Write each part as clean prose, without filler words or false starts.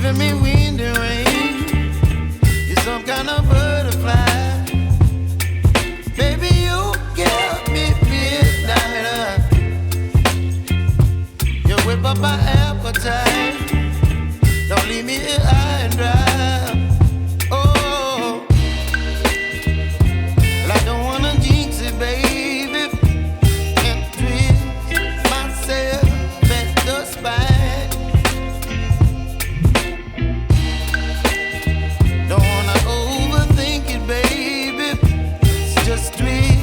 giving me wind and rain. You're some kind of butterfly. Baby, you give me midnight. You whip up my appetite. Don't leave me here high and dry. Oh, well, I don't wanna jinx it, baby, and twist myself at the spine. Don't wanna overthink it, baby. It's just twist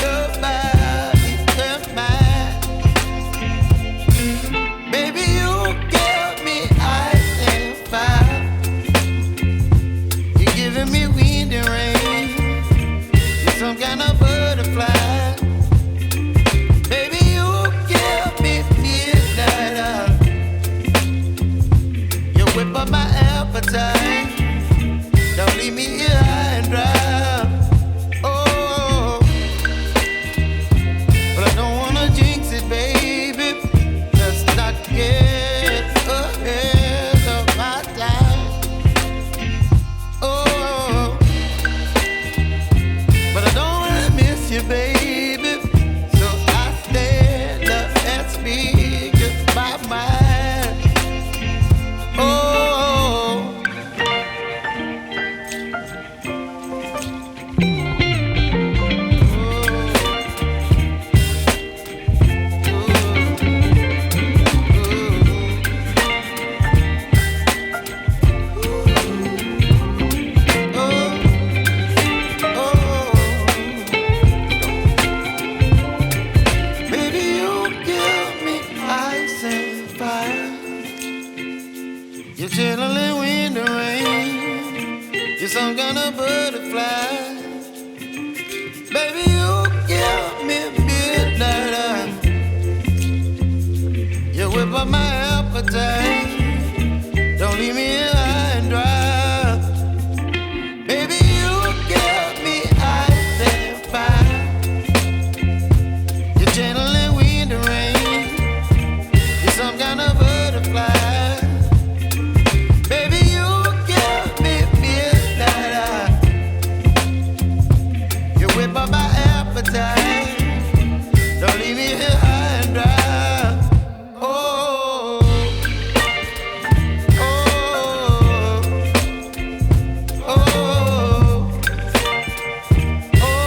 your body and mine. Baby, you give me ice and fire. You're giving me wind and rain. You're some kind of butterfly. Baby, you give me midnight. You whip up my appetite. Don't leave me here high and dry. Oh, but I don't wanna jinx it, baby. Let's not get ahead of my time. Oh, but I don't wanna miss you, baby. So I stand up and speak just my mind. Oh. Baby, you give me ice and fire. You're channeling wind and rain. You're some kind of butterfly. Baby, you give me midnight. You whip up my appetite. Don't leave me here high and dry. Baby, you give me ice and fire. You're channeling wind and rain. You're some kind of butterfly. Baby, you give me midnight. You whip up my appetite. Don't leave me here high and dry. Oh, oh, oh, oh,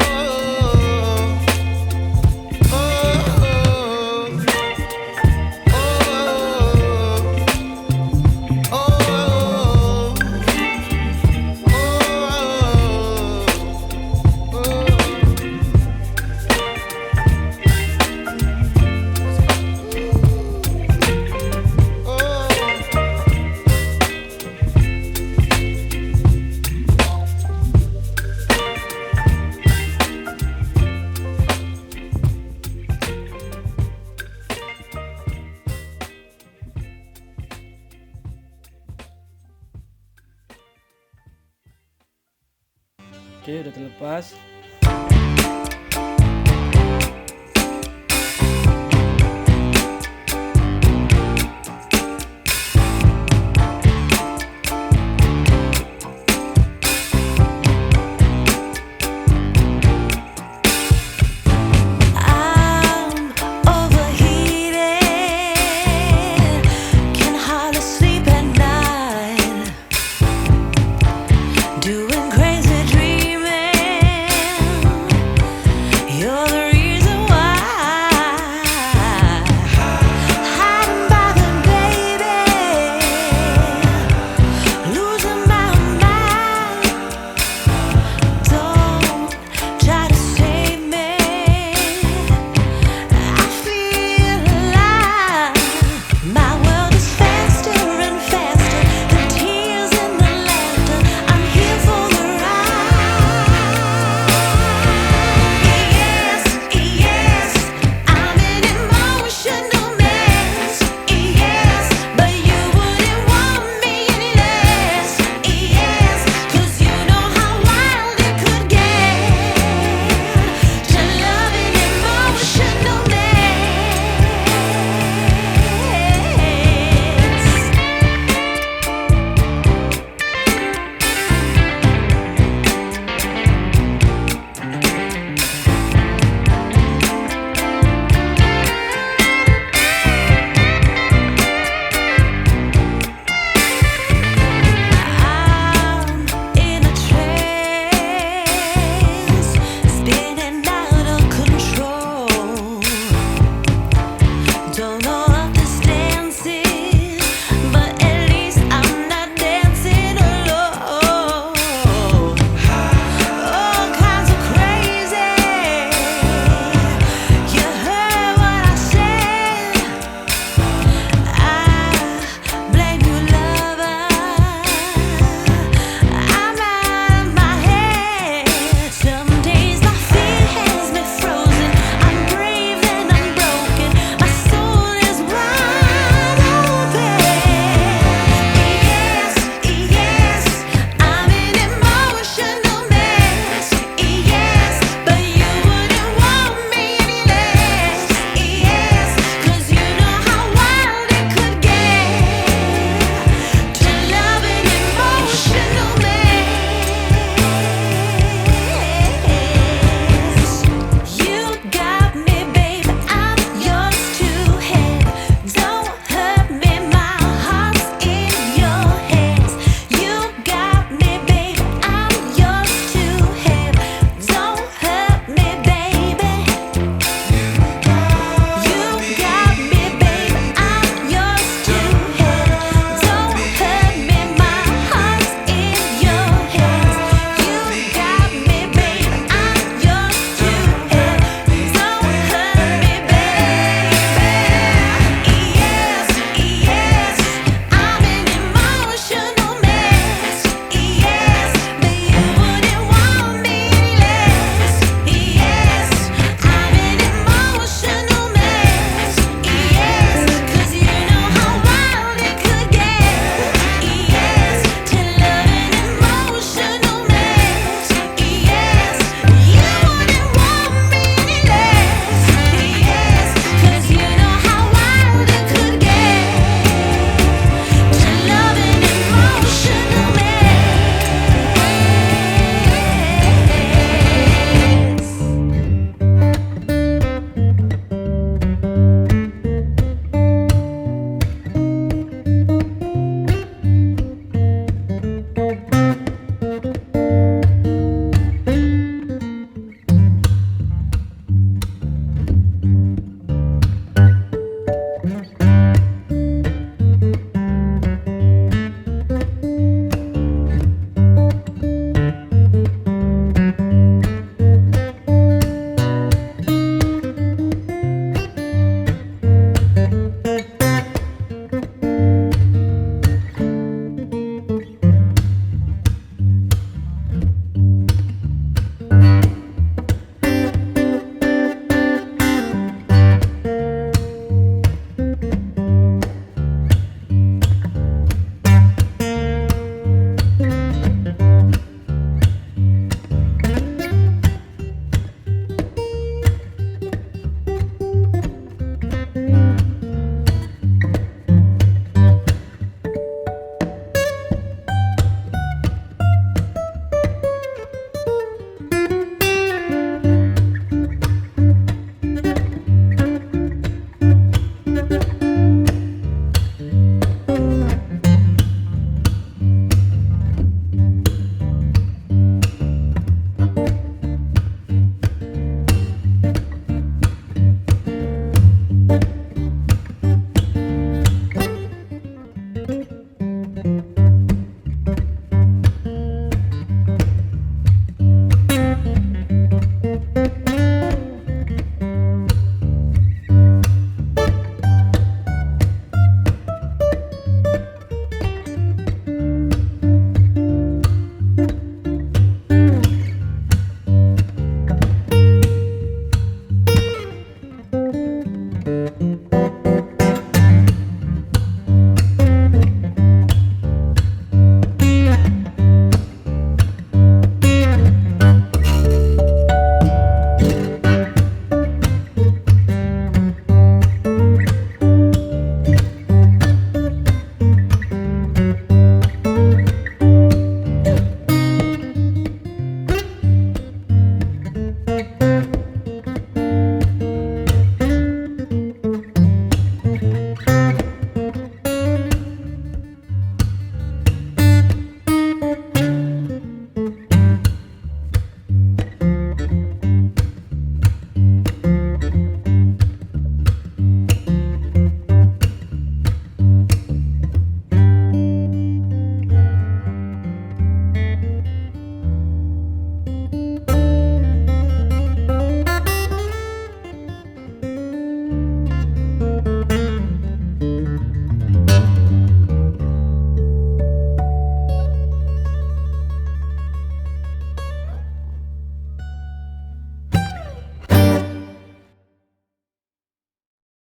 Oke, udah terlepas.